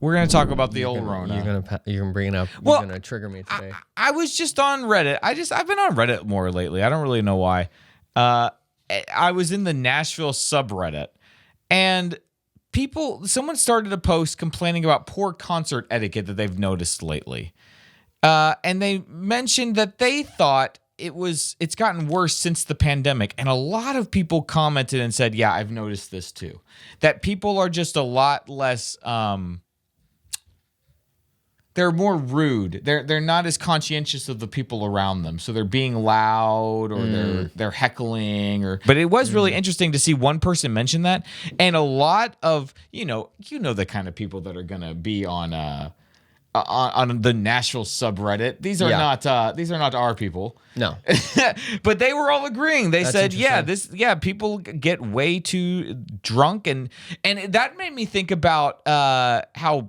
We're going to talk about the old Rona. You're gonna bring it up. Well, You're gonna trigger me today. I was just on Reddit. I've been on Reddit more lately. I don't really know why. I was in the Nashville subreddit, and someone started a post complaining about poor concert etiquette that they've noticed lately. And they mentioned that they thought it's gotten worse since the pandemic. And a lot of people commented and said, yeah, I've noticed this too. That people are just a lot less, they're more rude. They're not as conscientious of the people around them. So they're being loud or they're heckling but it was really interesting to see one person mention that. And a lot of, you know the kind of people that are going to be on the Nashville subreddit. These are not our people. No. But they were all agreeing. They said, people get way too drunk and that made me think about how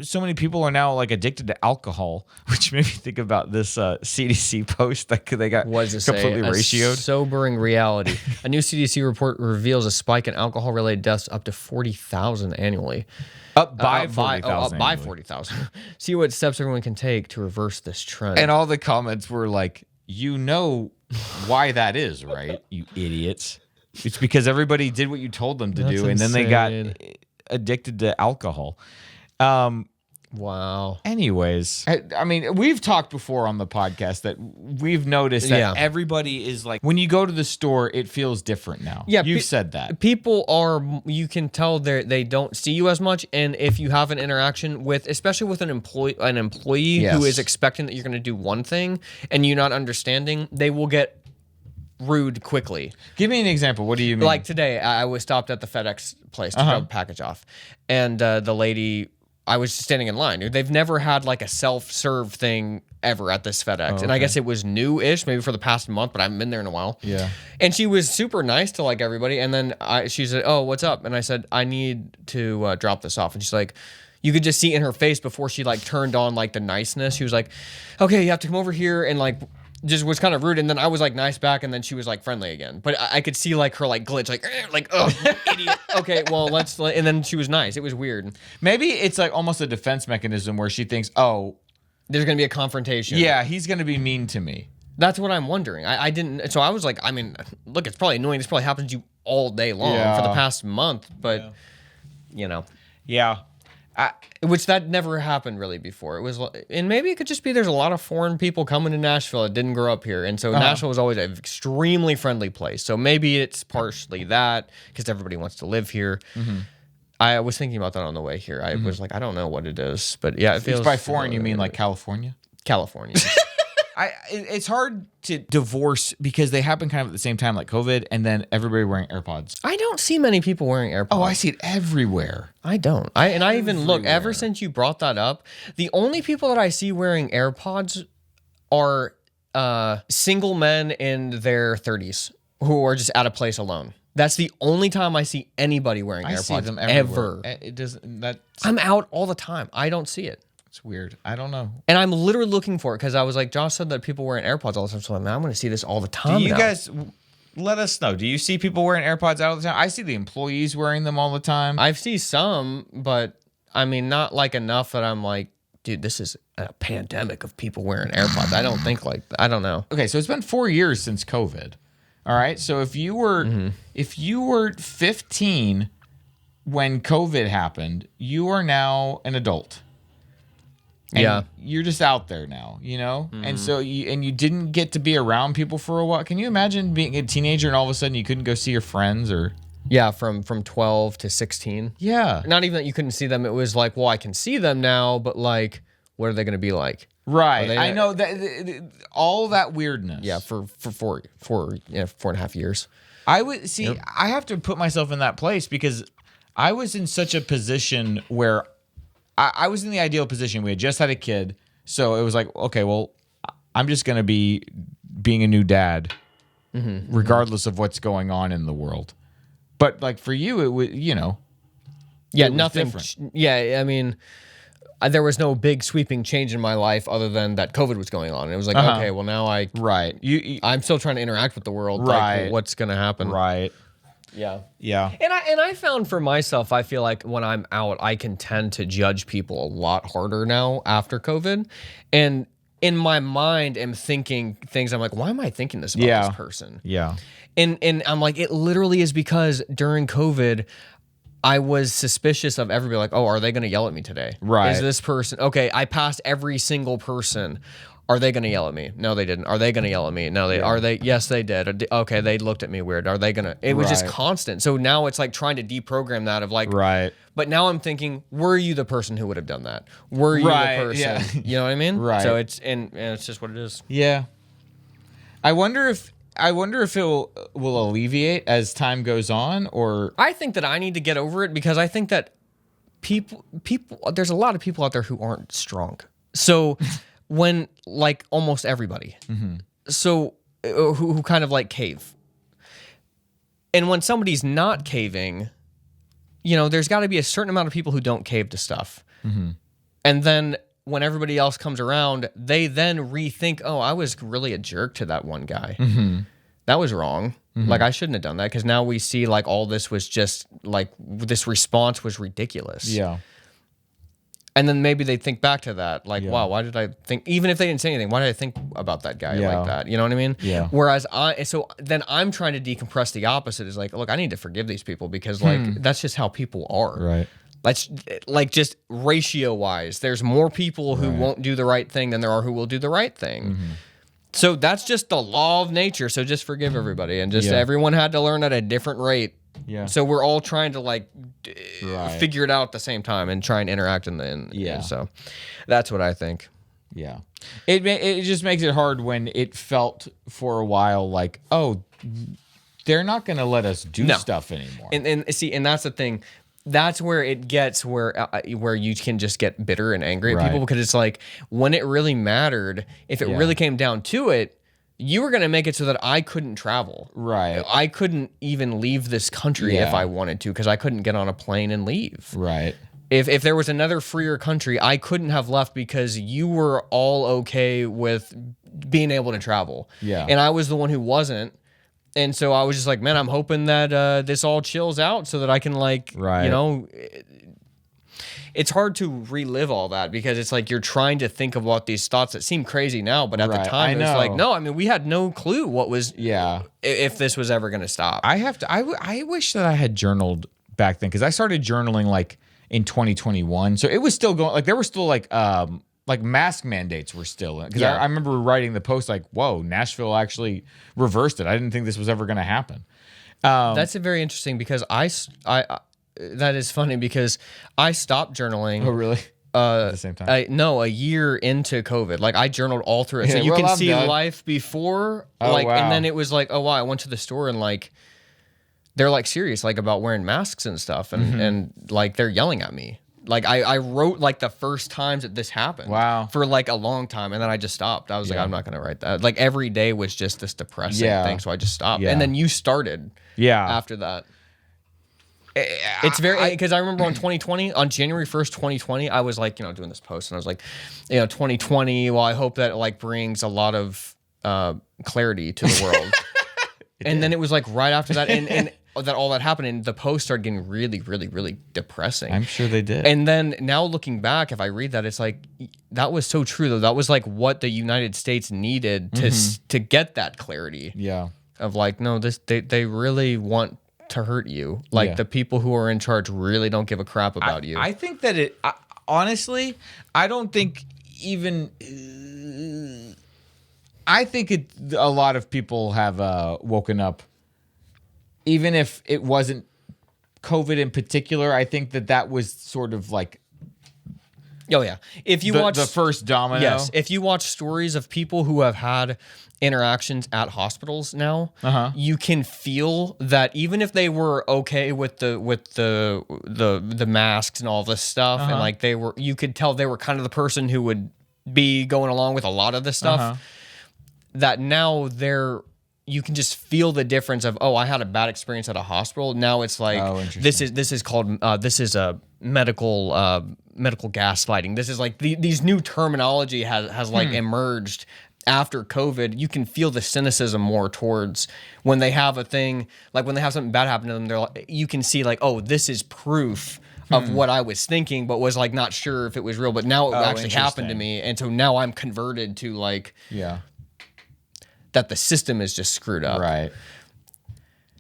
so many people are now like addicted to alcohol, which made me think about this CDC post that they got completely ratioed. Sobering reality. A new CDC report reveals a spike in alcohol-related deaths up to 40,000 annually. Up by 40,000. Up by 40,000. See what steps everyone can take to reverse this trend. And all the comments were like, you know why that is, right? You idiots. It's because everybody did what you told them to do, and then they got addicted to alcohol. Wow. Anyways, I mean, we've talked before on the podcast that we've noticed that everybody is like, when you go to the store, it feels different now. Yeah, you've said that. People you can tell they don't see you as much, and if you have an interaction with, especially with an employee who is expecting that you're going to do one thing and you're not understanding, they will get rude quickly. Give me an example. What do you mean? Like today, I was stopped at the FedEx place to drop a package off, and the lady, I was standing in line. They've never had like a self-serve thing ever at this FedEx. And I guess it was new-ish, maybe for the past month, but I haven't been there in a while. Yeah. And she was super nice to like everybody. And then she said, oh, what's up? And I said, I need to drop this off. And she's like, you could just see in her face before she like turned on like the niceness. She was like, okay, you have to come over here, and like just was kind of rude. And then I was like nice back, and then she was like friendly again. But I could see like her like glitch, like oh, idiot. Okay, well and then she was nice. It was weird. Maybe it's like almost a defense mechanism where she thinks, oh, there's gonna be a confrontation. Yeah, he's gonna be mean to me. That's what I'm wondering. I didn't. So I was like, I mean, look, it's probably annoying. This probably happens to you all day long for the past month. But you know, which that never happened really before. It was, and maybe it could just be there's a lot of foreign people coming to Nashville that didn't grow up here, and so Nashville was always an extremely friendly place. So maybe it's partially that because everybody wants to live here. Mm-hmm. I was thinking about that on the way here. I was like, I don't know what it is, but yeah, it feels. By foreign, you mean like California? California. It's hard to divorce because they happen kind of at the same time, like COVID, and then everybody wearing AirPods. I don't see many people wearing AirPods. Oh, I see it everywhere. I don't. I even look, ever since you brought that up, the only people that I see wearing AirPods are single men in their 30s who are just at a place alone. That's the only time I see anybody wearing AirPods. I see them everywhere. It doesn't. I'm out all the time. I don't see it. It's weird. I don't know. And I'm literally looking for it because I was like, Josh said that people wearing AirPods all the time. So I'm going to see this all the time. Do you guys let us know? Do you see people wearing AirPods all the time? I see the employees wearing them all the time. I see some, but I mean, not like enough that I'm like, dude, this is a pandemic of people wearing AirPods. I don't think like, I don't know. Okay, so it's been 4 years since COVID. All right, so if you were 15 when COVID happened, you are now an adult. And you're just out there now, you know? Mm-hmm. And so you didn't get to be around people for a while. Can you imagine being a teenager and all of a sudden you couldn't go see your friends or? Yeah, from 12 to 16. Yeah. Not even that you couldn't see them. It was like, well, I can see them now, but like, what are they going to be like? Right. I know that all that weirdness. Yeah, for 4.5 years. I would see, I have to put myself in that place because I was in such a position where I was in the ideal position. We had just had a kid. So it was like, okay, well, I'm just going to be being a new dad, regardless of what's going on in the world. But like for you, it was, you know. Yeah, nothing. Different. Yeah, I mean, there was no big sweeping change in my life other than that COVID was going on. And it was like, okay, well now I'm still trying to interact with the world. Right. Like, what's going to happen? Right. Yeah. Yeah. And I found for myself, I feel like when I'm out, I can tend to judge people a lot harder now after COVID. And in my mind, am thinking things. I'm like, why am I thinking this about this person? Yeah. And I'm like, it literally is because during COVID, I was suspicious of everybody. Like, oh, are they going to yell at me today? Right. Is this person okay? I passed every single person. Are they going to yell at me? No, they didn't. Are they going to yell at me? No, they are. They yes, they did. Okay, they looked at me weird. Are they going to? It was just constant. So now it's like trying to deprogram that of like. Right. But now I'm thinking, were you the person who would have done that? Were you the person? Yeah. You know what I mean? Right. So it's and it's just what it is. Yeah. I wonder if it will alleviate as time goes on, or I think that I need to get over it because I think that people there's a lot of people out there who aren't strong. So when like almost everybody, so who kind of like cave, and when somebody's not caving, you know, there's got to be a certain amount of people who don't cave to stuff, and then when everybody else comes around, they then rethink, oh, I was really a jerk to that one guy. That was wrong. Like, I shouldn't have done that because now we see like all this was just like this response was ridiculous. Yeah. And then maybe they think back to that, like, wow, why did I think, even if they didn't say anything, why did I think about that guy like that? You know what I mean? Yeah. Whereas so then I'm trying to decompress the opposite is like, look, I need to forgive these people because like, that's just how people are. Right. Let's like just ratio wise, there's more people who won't do the right thing than there are who will do the right thing. So that's just the law of nature. So just forgive everybody and just everyone had to learn at a different rate. Yeah. So we're all trying to like figure it out at the same time and try and interact in the end. Yeah. So that's what I think. Yeah. It just makes it hard when it felt for a while like, oh, they're not going to let us do stuff anymore. And see, and that's the thing. That's where it gets where you can just get bitter and angry at people because it's like when it really mattered, if it really came down to it, you were going to make it so that I couldn't travel. Right. I couldn't even leave this country if I wanted to because I couldn't get on a plane and leave. Right. If there was another freer country, I couldn't have left because you were all okay with being able to travel. Yeah. And I was the one who wasn't. And so I was just like, man, I'm hoping that this all chills out so that I can like, you know, it's hard to relive all that because it's like you're trying to think about these thoughts that seem crazy now, but at the time it was like, no, I mean, we had no clue what was, if this was ever going to stop. I wish that I had journaled back then because I started journaling like in 2021. So it was still going, like there were still like mask mandates were still because I remember writing the post like, whoa, Nashville actually reversed it. I didn't think this was ever going to happen. That's a very interesting because I that is funny because I stopped journaling. Oh, really? At the same time? A year into COVID. Like I journaled all through it. So you can see life before, and then it was like, oh wow, I went to the store and like they're like serious like about wearing masks and stuff, and like they're yelling at me. Like I wrote like the first times that this happened. Wow. For like a long time, and then I just stopped. I was like, I'm not gonna write that. Like every day was just this depressing thing, so I just stopped. And then you started. After that. It's very because I remember on January 1st, 2020, I was like, you know, doing this post, and I was like, you know, 2020. Well, I hope that it like brings a lot of clarity to the world. And then it was like right after that, and that all that happened, and the posts started getting really, really, really depressing. I'm sure they did. And then now looking back, if I read that, it's like that was so true though. That was like what the United States needed to get that clarity. Yeah. Of like, no, they really want to hurt you. Like the people who are in charge really don't give a crap about you. I think that honestly, I don't think even. I think a lot of people have woken up. Even if it wasn't COVID in particular, I think that was sort of like. Oh yeah, if you watch the first domino. Yes, if you watch stories of people who have had interactions at hospitals now, you can feel that even if they were okay with the masks and all this stuff, and like you could tell they were kind of the person who would be going along with a lot of this stuff. That now you can just feel the difference of, oh, I had a bad experience at a hospital. Now it's like this is called this is a medical gaslighting. This is like these new terminology has like emerged after COVID, you can feel the cynicism more towards when they have a thing, like when they have something bad happen to them, they're like, you can see like, oh, this is proof of what I was thinking, but was like not sure if it was real. But now it actually happened to me. And so now I'm converted to like, that the system is just screwed up. Right.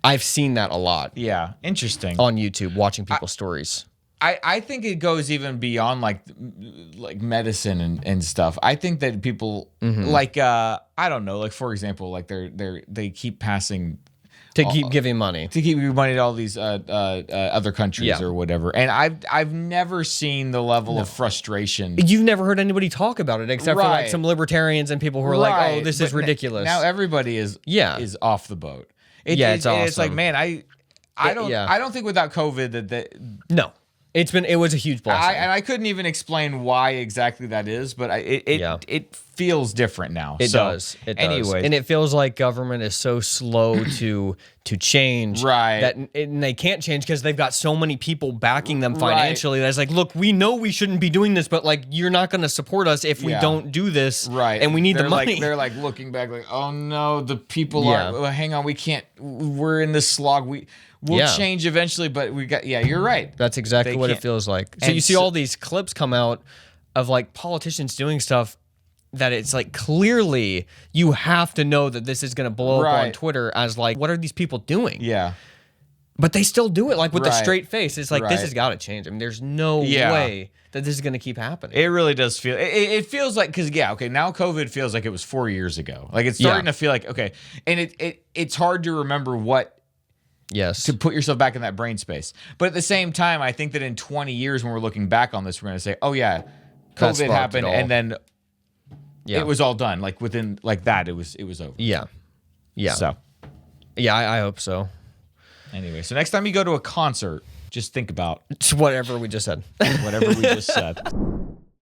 I've seen that a lot. Yeah. Interesting. On YouTube, watching people's stories. I think it goes even beyond like medicine and stuff. I think that people like I don't know, like for example, like they keep passing to keep giving money to all these other countries or whatever. And I've never seen the level of frustration. You've never heard anybody talk about it except for like some libertarians and people who are like, oh, this is ridiculous. Now everybody is off the boat. It's awesome. It's like, man, I don't think without COVID that no. It was a huge blessing. I couldn't even explain why exactly that is, but it feels different now. It does. Anyways. And it feels like government is so slow to change. Right. And they can't change because they've got so many people backing them financially. That's like, look, we know we shouldn't be doing this, but like you're not going to support us if we don't do this. Right. And we need the money. They're like looking back like, oh no, the people are, hang on, we're in this slog. We'll change eventually, but you're right. That's exactly what it feels like. So you see all these clips come out of like politicians doing stuff that it's like clearly you have to know that this is going to blow up on Twitter as like, what are these people doing? Yeah. But they still do it like with a straight face. It's like, this has got to change. I mean, there's no way that this is going to keep happening. It really does feel, it feels like, because now COVID feels like it was 4 years ago. Like it's starting to feel like, okay. And it's hard to remember to put yourself back in that brain space. But at the same time, I think that in 20 years, when we're looking back on this, we're going to say, oh yeah, COVID happened and then it was all done. Like within like that, it was over. Yeah. Yeah. So. Yeah, I hope so. Anyway, so next time you go to a concert, just think about whatever we just said. Whatever we just said.